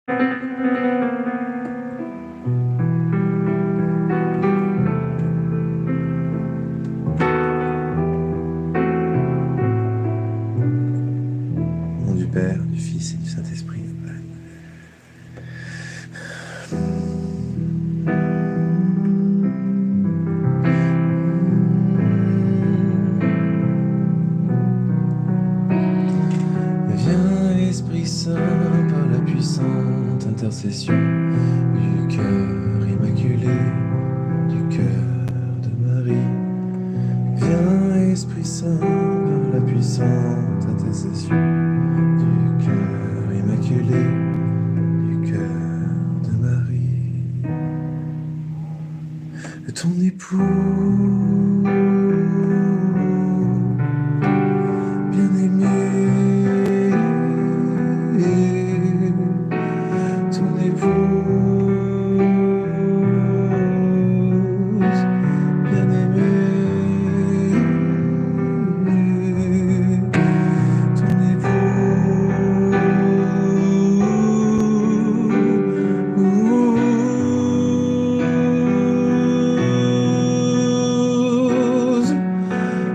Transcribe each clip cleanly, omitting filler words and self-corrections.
Au nom du Père, du Fils et du Saint-Esprit. Viens, Esprit Saint, par la puissante intercession du cœur immaculé, du cœur de Marie. Viens, Esprit Saint, par la puissante intercession du cœur immaculé, du cœur de Marie. Ton époux bien-aimé, ton épouse bien-aimée, ton épouse.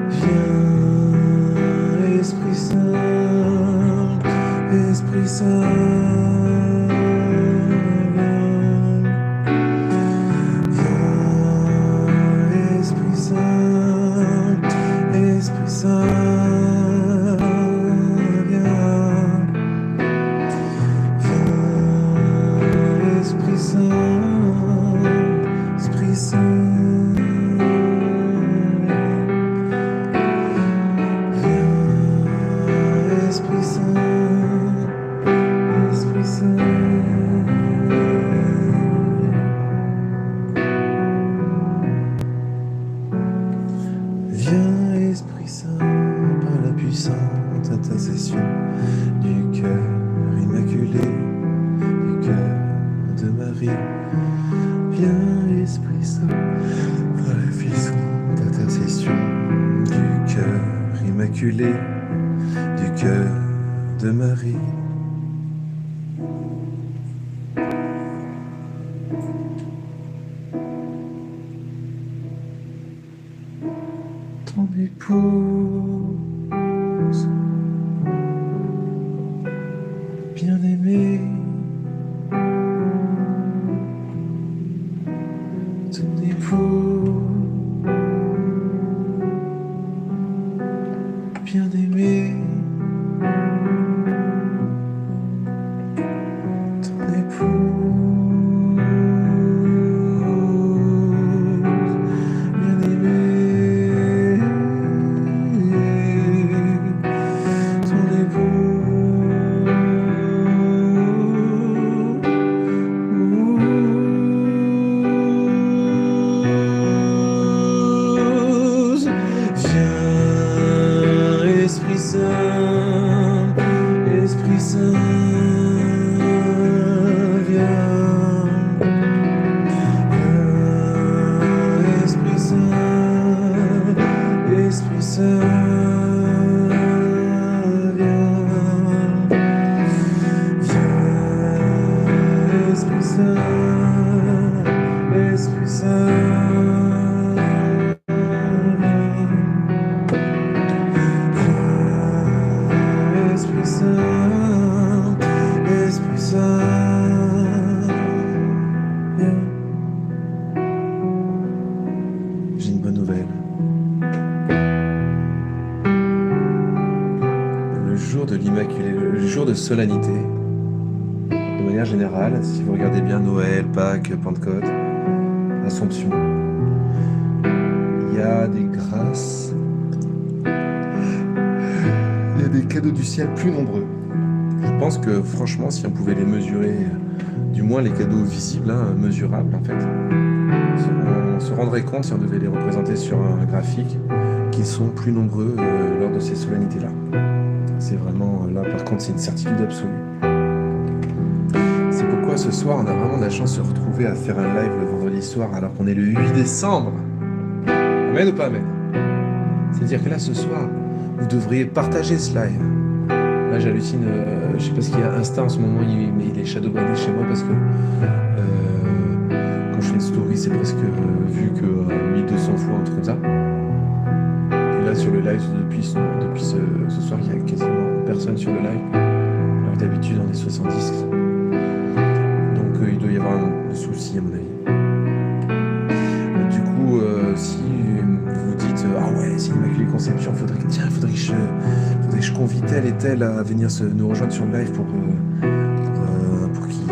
Viens, Esprit Saint, Esprit Saint, viens, Esprit Saint, Esprit Saint, viens, Esprit Saint, Esprit Saint. Esprit Saint, Esprit Saint. Viens, Esprit Saint, par la puissante intercession du cœur immaculé, du cœur de Marie. Viens, Esprit Saint, par la puissante intercession du cœur immaculé, du cœur de Marie. Ton épouse bien-aimée, ton époux bien-aimé, ton épouse bien-aimé, ton épouse. Viens, Esprit Saint, Esprit Saint, viens, Esprit Saint, Esprit Saint, viens, Esprit Saint, Esprit Saint. Esprit Saint, Esprit Saint, viens. J'ai une bonne nouvelle. Le jour de l'Immaculée, le jour de solennité, de manière générale, si vous regardez bien Noël, Pâques, Pentecôte, Assomption, il y a des grâces, il y a des cadeaux du ciel plus nombreux. Je pense que franchement, si on pouvait les mesurer, du moins les cadeaux visibles, mesurables en fait, on se rendrait compte, si on devait les représenter sur un graphique, qu'ils sont plus nombreux lors de ces solennités-là. C'est vraiment, là par contre, c'est une certitude absolue. C'est pourquoi ce soir, on a vraiment de la chance de se retrouver à faire un live le vendredi soir, alors qu'on est le 8 décembre. Amen ou pas amen? C'est-à-dire que là, ce soir, vous devriez partager ce live. Là, j'hallucine. Je sais pas ce qu'il y a. Insta en ce moment, il est shadowbanné chez moi parce que quand je fais une story, c'est presque vu que 1200 fois, un truc comme ça. Et là, sur le live, depuis ce soir, il y a quasiment personne sur le live. Alors que d'habitude, on est 70. Donc, il doit y avoir un souci, à mon avis. Du coup, si vous vous dites ah ouais, c'est l'Immaculée Conception, faudrait que je convie tel et tel à venir nous rejoindre sur le live pour qu'ils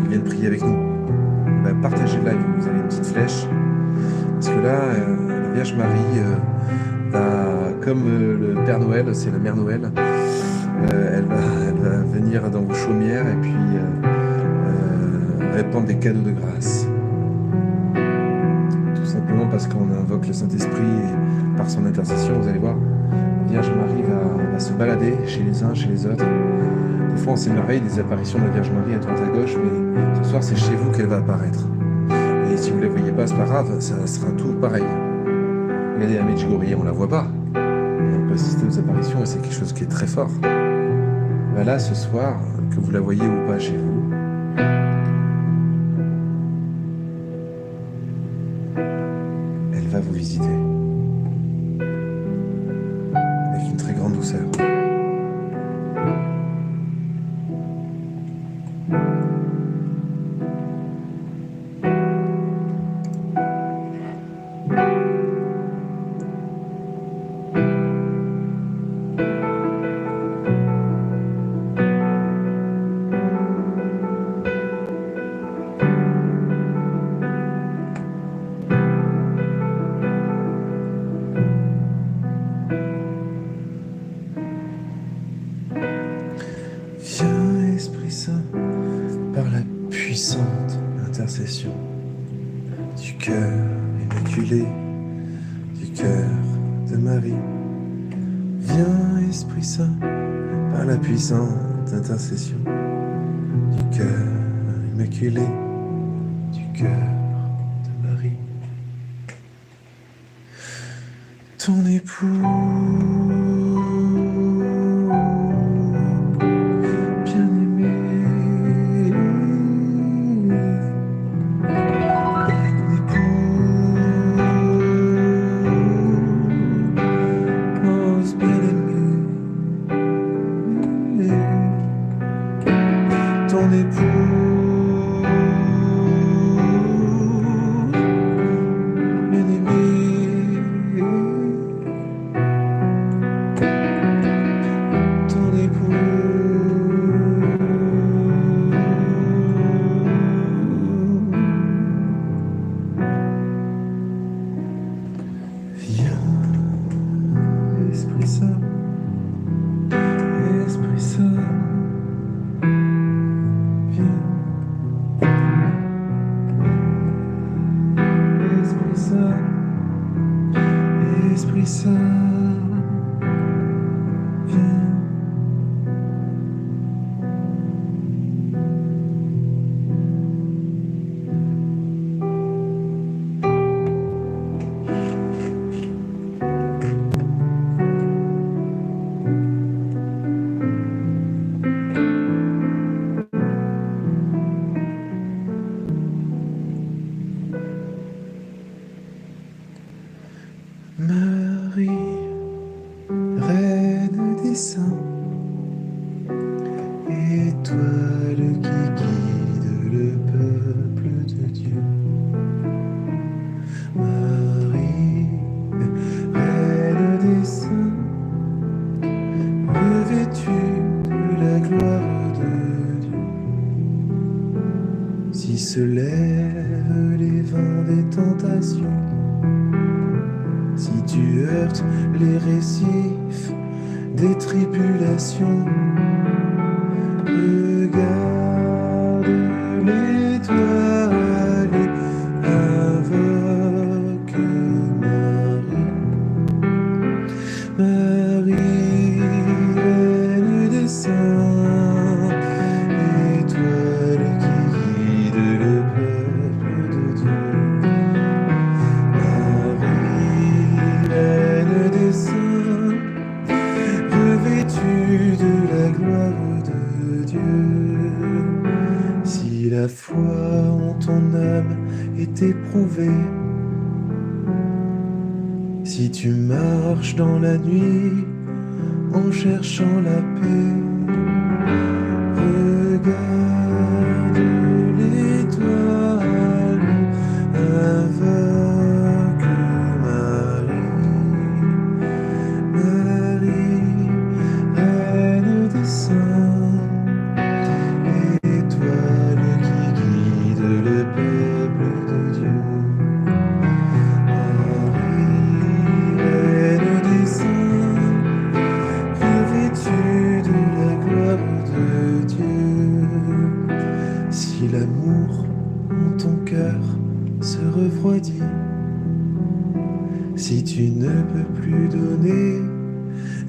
viennent prier avec nous. Bah, partagez le live, vous avez une petite flèche. Parce que là, la Vierge Marie comme le Père Noël, c'est la Mère Noël, elle va venir dans vos chaumières et puis répandre des cadeaux de grâce. Tout simplement parce qu'on invoque le Saint-Esprit et par son intercession, vous allez voir, la Vierge Marie va se balader chez les uns, chez les autres. Des fois, on s'émerveille des apparitions de la Vierge Marie à droite à gauche, mais ce soir, c'est chez vous qu'elle va apparaître. Et si vous ne la voyez pas, c'est pas grave, ça sera tout pareil. Regardez la Medjugorje, on la voit pas. Et on peut assister aux apparitions et c'est quelque chose qui est très fort. Ben là, ce soir, que vous la voyez ou pas chez vous, elle va vous visiter. Avec une très grande douceur. Par la puissante intercession du cœur immaculé, du cœur de Marie. Viens, Esprit Saint, par la puissante intercession du cœur immaculé, du cœur de Marie. Ton époux se lèvent les vents des tentations, si tu heurtes les récifs des tribulations, regarde l'étoile et invoque Marie. Marie, reine des saints, étoile qui guide le peuple de Dieu. Marie, reine des saints, revêtue de la Si la foi en ton âme est éprouvée, si tu marches dans la nuit en cherchant la paix, regarde l'étoile, invoque Marie, Marie, reine des saints, étoile qui guide le peuple de Dieu. Marie, reine des saints, revêtue de la gloire de Dieu. Si l'amour en ton cœur se refroidit, si tu ne peux plus donner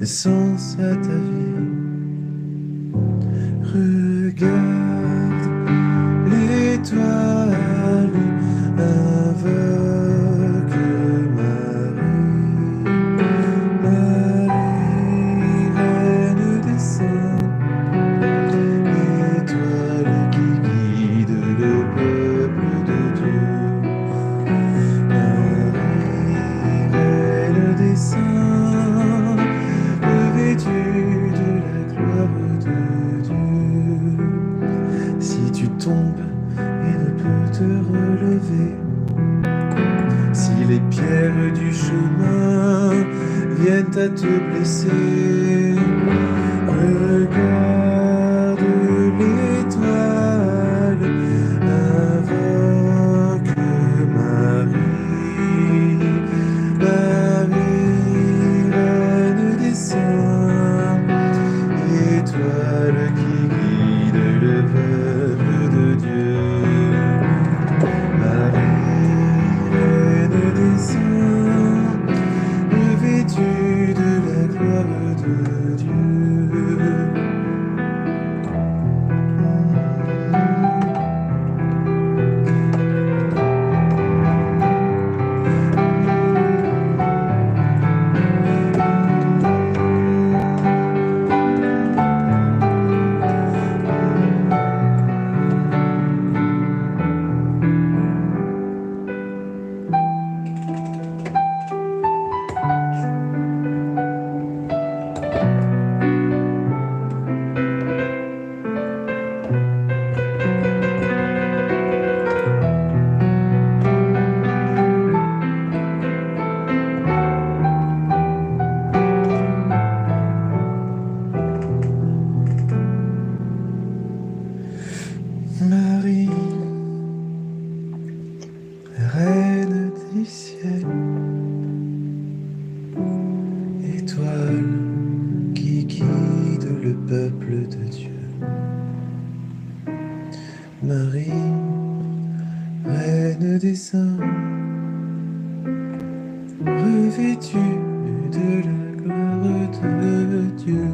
sens à ta vie, regarde l'étoile, invoque Marie, Marie, reine des saints, étoile qui guide le peuple de Dieu. Marie, reine des saints, revêtue de la gloire de Dieu. Si tu tombes et ne peux te relever, si les pierres du chemin viennent à te blesser, regarde l'étoile, invoque Marie, Marie, reine des saints, étoile qui guide le peuple de Dieu. Marie, reine des saints, revêtue de la gloire de Dieu. Marie, reine du ciel, étoile qui guide le peuple de Dieu. Marie, reine des saints, revêtue de la gloire de Dieu.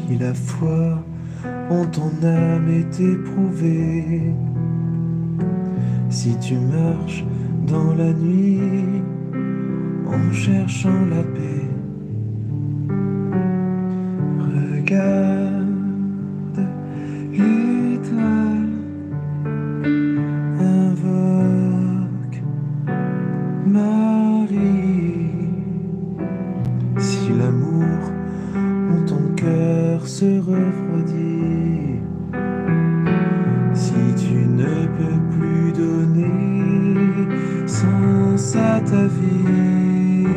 Si la foi en ton âme est éprouvée, si tu marches dans la nuit en cherchant la paix, regarde l'étoile, invoque Marie. Si l'amour en ton cœur se refroidit, si tu ne peux plus donner sens à ta vie,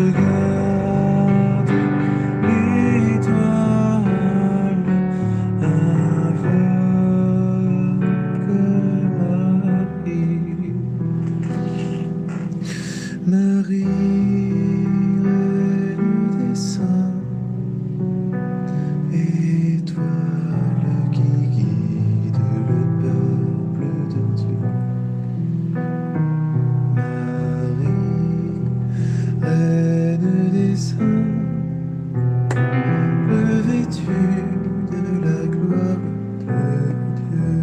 regarde l'étoile, invoque Marie. Marie, reine des saints, étoile qui guide le peuple de Dieu. Marie, reine des saints, revêtue de la gloire de Dieu.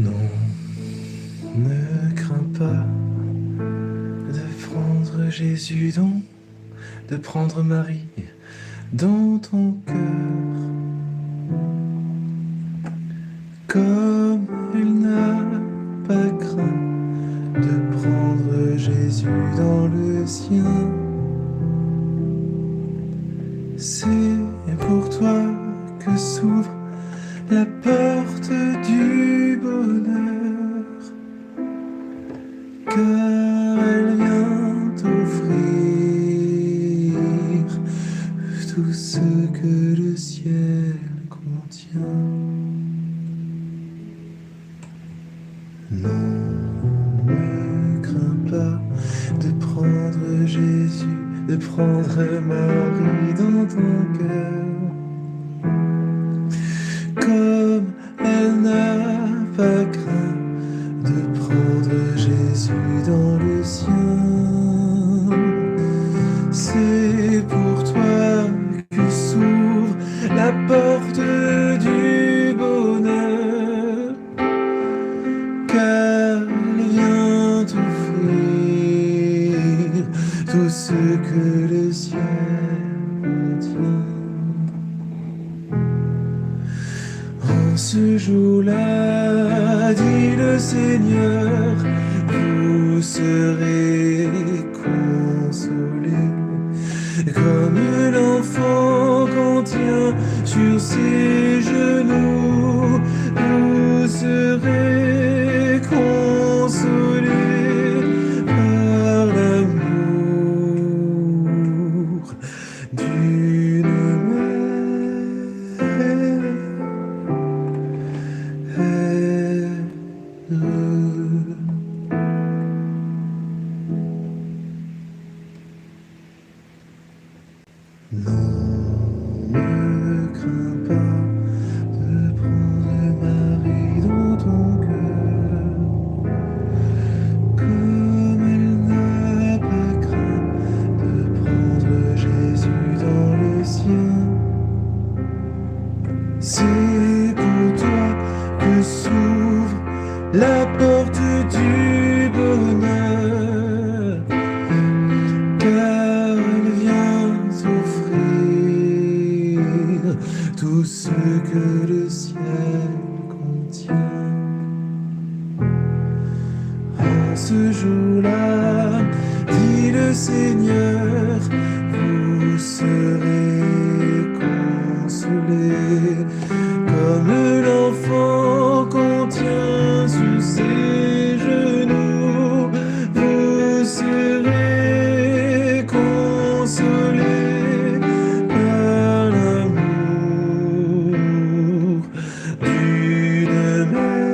Non, ne crains pas de prendre Jésus de prendre Marie dans ton cœur, comme elle n'a pas craint de prendre Jésus dans le sien. C'est pour toi que s'ouvre la porte du bonheur, car elle vient t'offrir tout ce que le ciel contient. Non, ne crains pas de prendre Jésus, de prendre Marie dans ton cœur, comme elle n'a pas craint de prendre Jésus dans le sien. C'est pour toi que s'ouvre la porte du bonheur, car elle vient t'offrir tout ce que le ciel contient. En ce jour-là, dit le Seigneur, vous serez consolés, comme l'enfant qu'on tient sur ses genoux. Vous serez consolés par l'amour d'une mère. Non, ne crains pas de prendre Marie dans ton cœur, comme elle n'a pas craint de prendre Jésus dans le sien. C'est pour toi que s'ouvre la porte du bonheur, car elle vient t'offrir tout ce que le ciel contient. En ce jour-là, dit le Seigneur, vous serez consolés, comme l'enfant qu'on tient sous ses genoux. Vous serez consolés par l'amour d'une mère.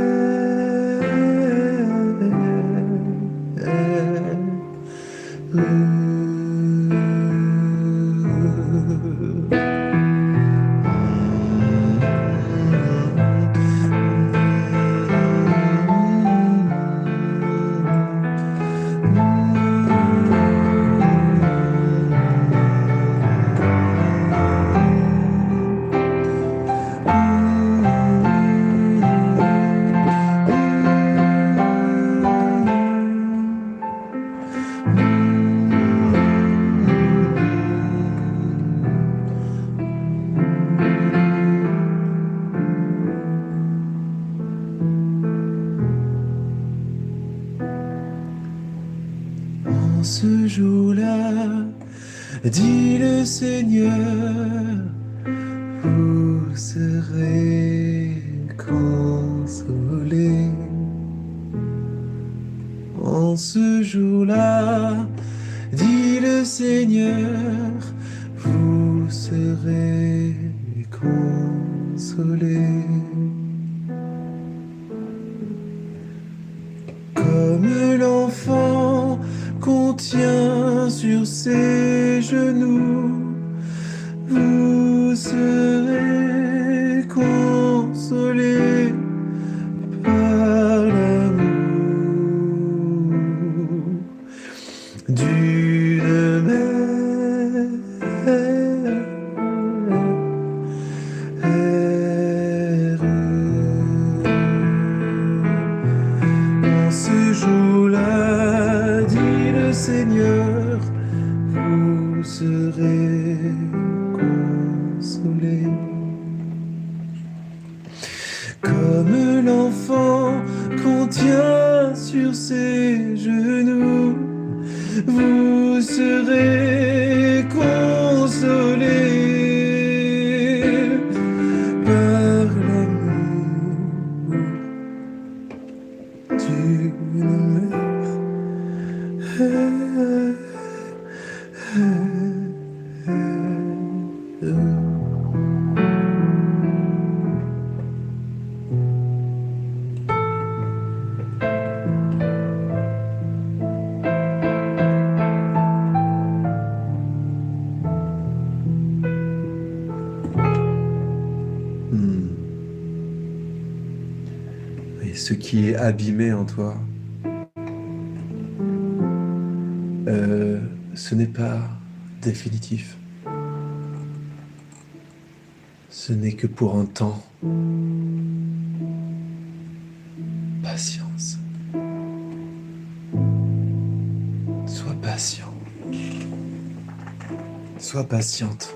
En ce jour-là, dit le Seigneur, vous serez consolés. En ce jour-là, dit le Seigneur, vous serez consolés. Comme l'enfant qu'on tient sur ses genoux, vous serez consolés par l'amour d'une mère. jour l'a dit le Seigneur, vous serez consolés. Comme l'enfant qu'on tient sur ses genoux, vous serez consolés par l'amour d'une mère. Et ce qui est abîmé en toi, ce n'est pas définitif. Ce n'est que pour un temps. Patience. Sois patient. Sois patiente.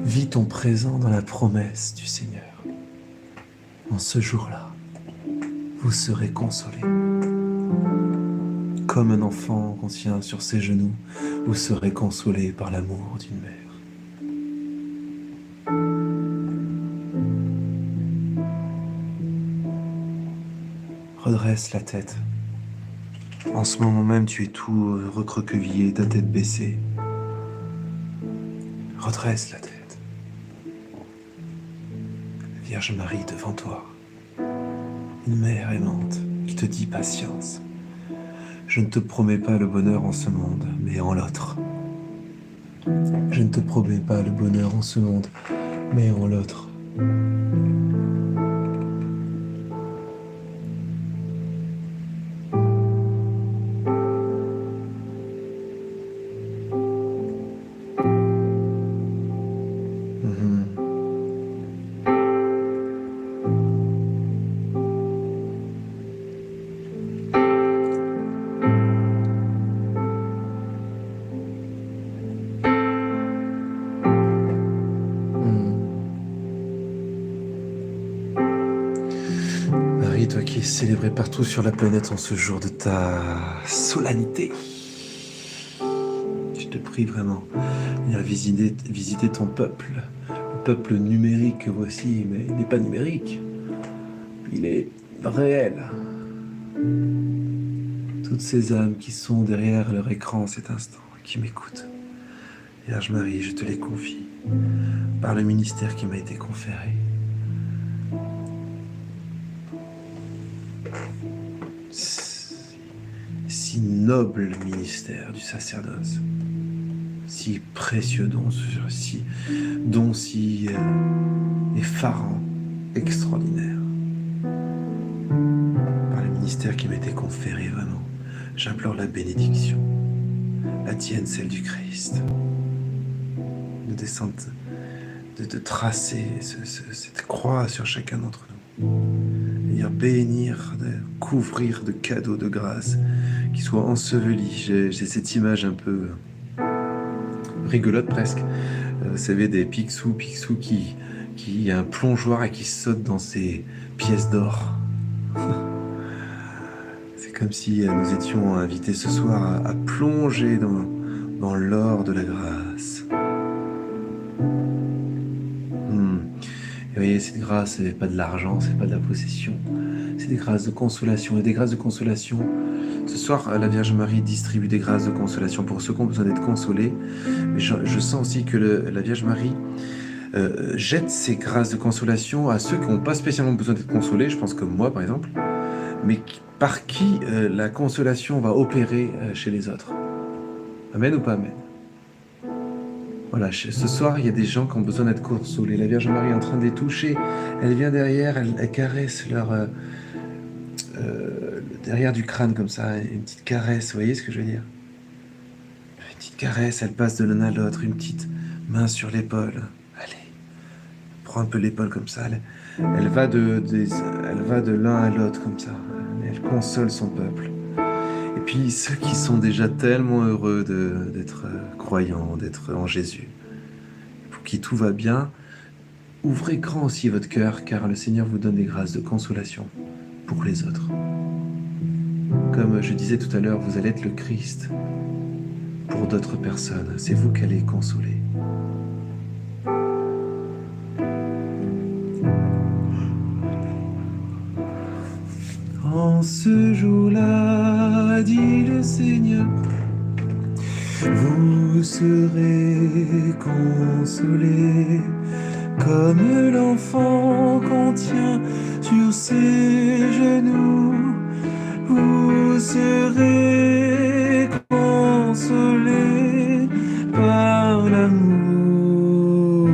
Vis ton présent dans la promesse du Seigneur. En ce jour-là, vous serez consolés. Comme un enfant qu'on tient sur ses genoux, vous serez consolés par l'amour d'une mère. Redresse la tête. En ce moment même, tu es tout recroquevillé, ta tête baissée. Redresse la tête. La Vierge Marie devant toi. Une mère aimante qui te dit patience. Je ne te promets pas le bonheur en ce monde, mais en l'autre. Je ne te promets pas le bonheur en ce monde, mais en l'autre. Marie, toi qui es célébrée partout sur la planète en ce jour de ta solennité, je te prie vraiment de venir visiter ton peuple, le peuple numérique que voici, mais il n'est pas numérique, il est réel. Toutes ces âmes qui sont derrière leur écran en cet instant, qui m'écoutent, Vierge Marie, je te les confie par le ministère qui m'a été conféré. Si noble ministère du sacerdoce, si précieux don si effarant, extraordinaire. Par le ministère qui m'a été conféré, vraiment, j'implore la bénédiction, la tienne, celle du Christ, de descendre, de tracer cette croix sur chacun d'entre nous. Venir bénir, de couvrir de cadeaux de grâce qui soient ensevelis. J'ai cette image un peu rigolote presque. Vous savez, des Picsou qui a un plongeoir et qui saute dans ces pièces d'or. C'est comme si nous étions invités ce soir à plonger dans l'or de la grâce. Et vous voyez, cette grâce, ce n'est pas de l'argent, ce n'est pas de la possession, c'est des grâces de consolation. Et des grâces de consolation, ce soir, la Vierge Marie distribue des grâces de consolation pour ceux qui ont besoin d'être consolés. Mais je sens aussi que la Vierge Marie jette ces grâces de consolation à ceux qui n'ont pas spécialement besoin d'être consolés, je pense comme moi par exemple, mais par qui la consolation va opérer chez les autres. Amen ou pas amen? Voilà, ce soir, il y a des gens qui ont besoin d'être consolés. La Vierge Marie est en train de les toucher. Elle vient derrière, elle caresse leur derrière du crâne comme ça, une petite caresse. Vous voyez ce que je veux dire? Une petite caresse, elle passe de l'un à l'autre, une petite main sur l'épaule. Allez, prend un peu l'épaule comme ça. Elle va elle va de l'un à l'autre comme ça. Elle console son peuple. Et puis ceux qui sont déjà tellement heureux d'être croyants, d'être en Jésus, pour qui tout va bien, ouvrez grand aussi votre cœur, car le Seigneur vous donne des grâces de consolation pour les autres. Comme je disais tout à l'heure, vous allez être le Christ pour d'autres personnes. C'est vous qui allez consoler. En ce jour-là, dit le Seigneur, vous serez consolés comme l'enfant qu'on tient sur ses genoux. Vous serez consolés par l'amour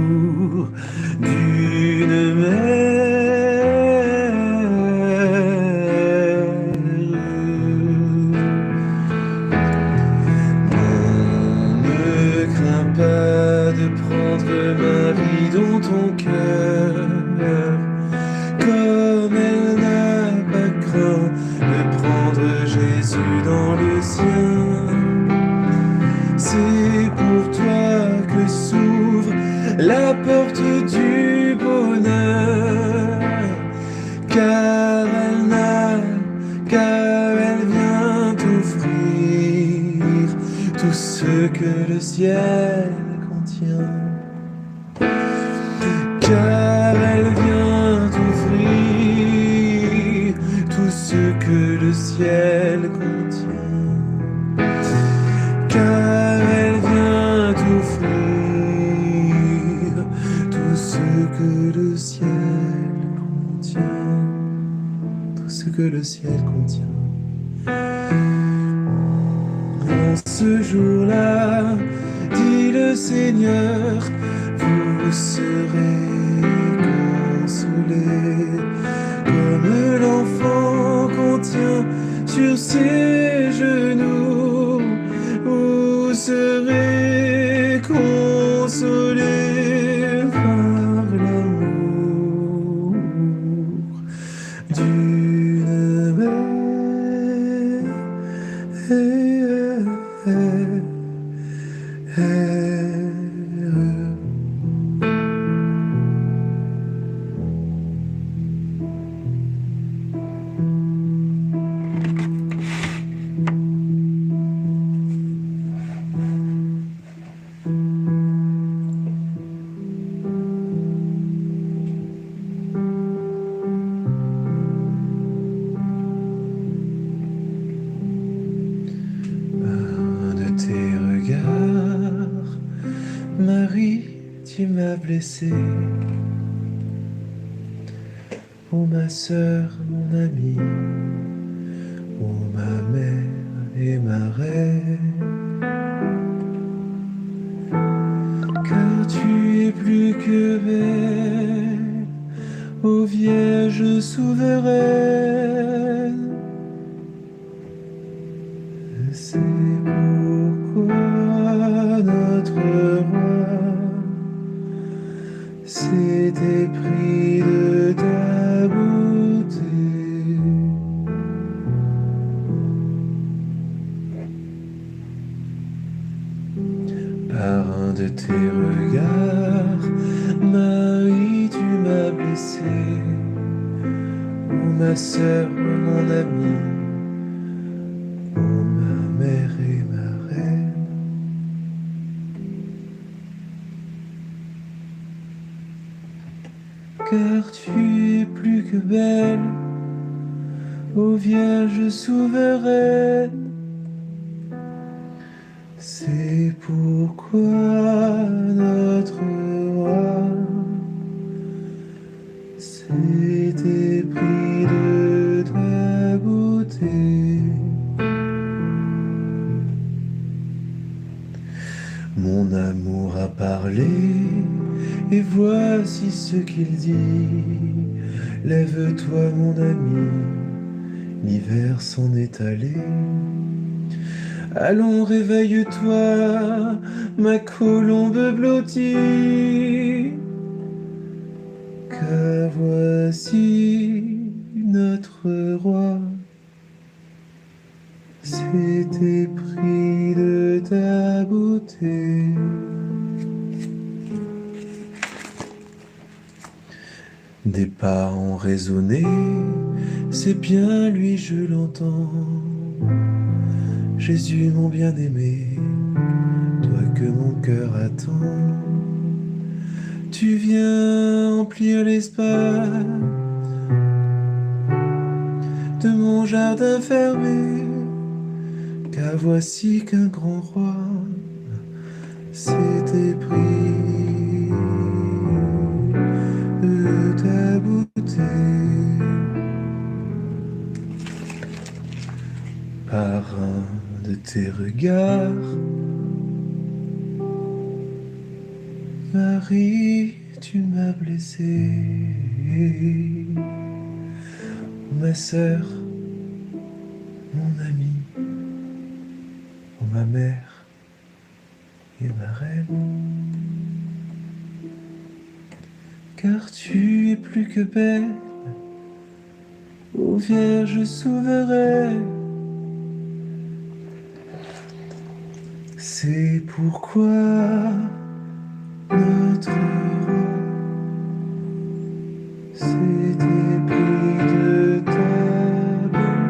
d'une mère. Dans ton cœur, comme elle n'a pas craint de prendre Jésus dans le sien. C'est pour toi que s'ouvre la porte du bonheur, car elle vient t'offrir tout ce que le ciel contient. Car elle vient t'offrir tout ce que le ciel contient. Car elle vient t'offrir tout ce que le ciel contient. Tout ce que le ciel contient. En ce jour-là, dit le Seigneur, vous serez consolés comme l'enfant qu'on tient sur ses genoux. Vous serez consolés par l'amour d'une mère. Marie, tu m'as blessé. Oh ma sœur, mon amie, oh ma mère et ma reine, car tu es plus que belle, ô Vierge souveraine. C'est pourquoi notre roi s'est épris de ta beauté. Par un de tes regards, Marie, tu m'as blessé. Oh ma sœur, mon amie, oh ma mère et ma reine. Car tu es plus que belle, ô Vierge souveraine. C'est pourquoi notre roi s'est épris de ta beauté. Mon amour a parlé, et voici ce qu'il dit. Lève-toi mon ami, l'hiver s'en est allé. Allons, réveille-toi, ma colombe blottie. Des pas ont résonné, c'est bien lui, je l'entends. Jésus, mon bien-aimé, toi que mon cœur attend. Tu viens emplir l'espace de mon jardin fermé, car voici qu'un grand roi s'était pris de ta beauté. Par un de tes regards, Marie, tu m'as blessé. Ma sœur, mon amie, ma mère et ma reine, car tu es plus que belle, ô Vierge souveraine. C'est pourquoi notre roi s'était pris de ta bonté.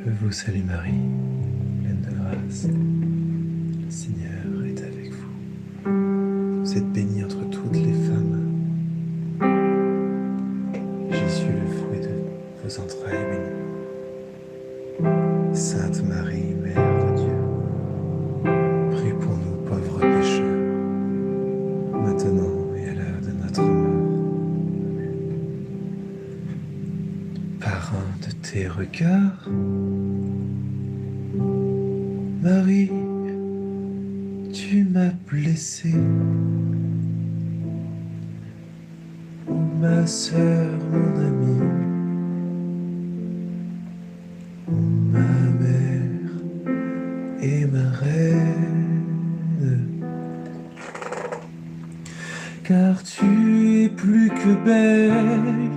Je vous salue Marie, pleine de grâce. Le Seigneur est avec vous. Vous êtes bénie entre toutes les femmes. Jésus, le fruit de vos entrailles, est béni. Sainte Marie, Mère de Dieu, prie pour nous pauvres pécheurs, maintenant et à l'heure de notre mort. Amen. Par un de tes regards, Marie, tu m'as blessé. Oh, ma sœur, mon amie, oh, ma mère et ma reine, car tu es plus que belle,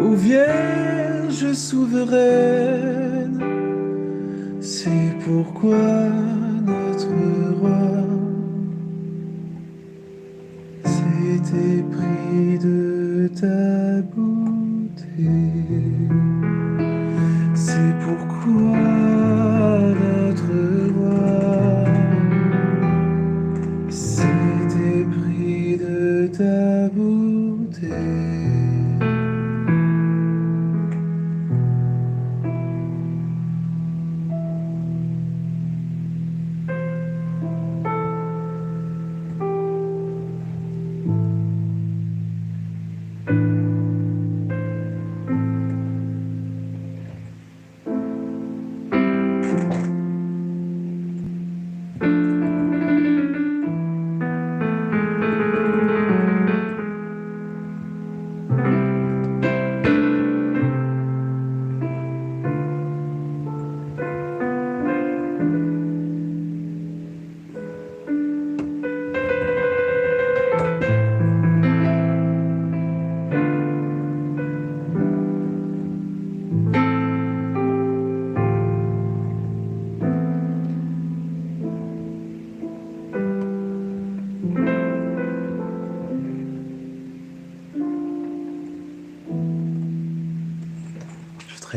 ô Vierge souveraine. C'est pourquoi notre roi s'était pris de ta beauté. C'est pourquoi notre roi s'était pris de ta beauté.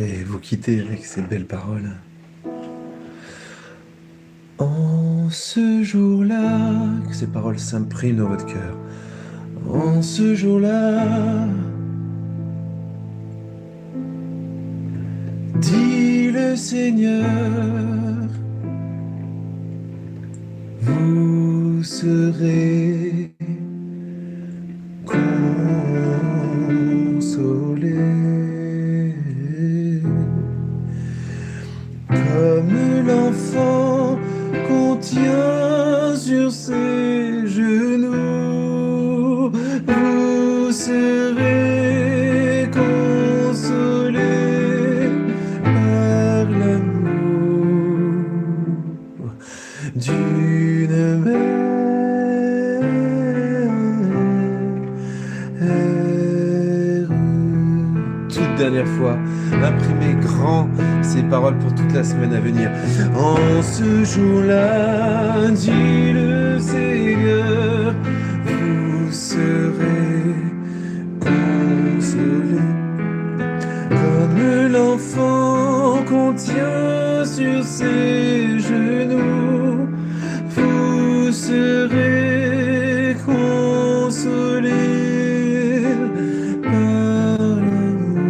voudrais vous quitter avec ces belles paroles. En ce jour-là, que ces paroles s'impriment dans votre cœur. En ce jour-là, dit le Seigneur, vous serez consolés. Comme l'enfant qu'on tient sur ses genoux, vous serez consolés par l'amour d'une mère. Toute dernière fois, imprimez grand ces paroles pour toute la semaine à venir. En ce jour-là, dit le Seigneur, vous serez consolés. Comme l'enfant qu'on tient sur ses genoux, vous serez consolés par l'amour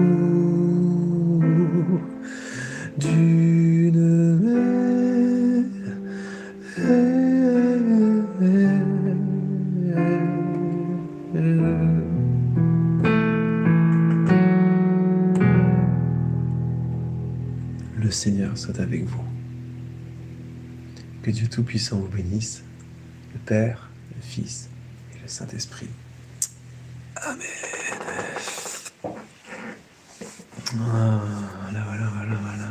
d'une mère. Le Seigneur soit avec vous. Que Dieu Tout-Puissant vous bénisse, le Père, le Fils et le Saint-Esprit. Amen. Voilà, voilà, voilà, voilà.